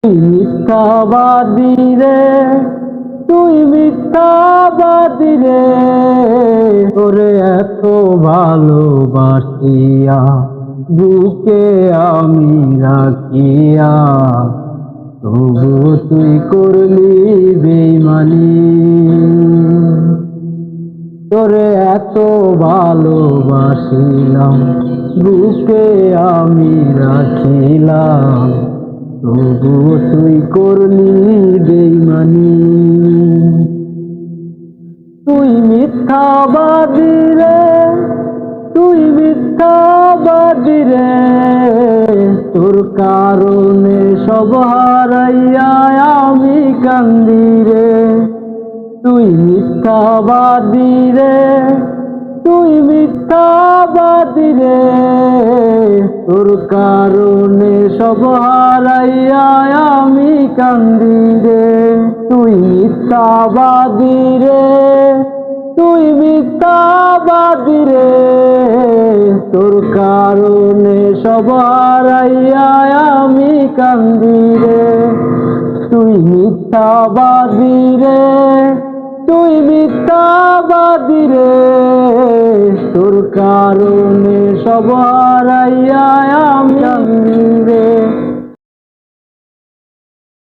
মিথ্যাবাদী রে, তুই মিথ্যাবাদী রে, তোরে এত ভালোবাসিয়া বুকে আমি রাখিয়া তবু তুই করলি বেঈমানি। তোরে এত ভালোবাসিলাম বুকে আমি রাখিলাম তবু তুই করলি বেঈমানি। তুই মিথ্যাবাদী রে, তুই মিথ্যাবাদী রে, তোর কারণে সব হারাইয়া আমি কান্দি রে। তুই মিথ্যাবাদী রে, তুই মিথ্যাবাদী রে, তোর কারণে সব হারাইয়া আমি কান্দি রে। তুই মিথ্যাবাদী রে, তুই মিথ্যাবাদী রে, তোর কারণে সব হারাইয়া আমি কান্দি রে। তুই মিথ্যাবাদী রে, তুই মিথ্যাবাদী রে, তোর কারণে সব হারাইয়া আমি কান্দি।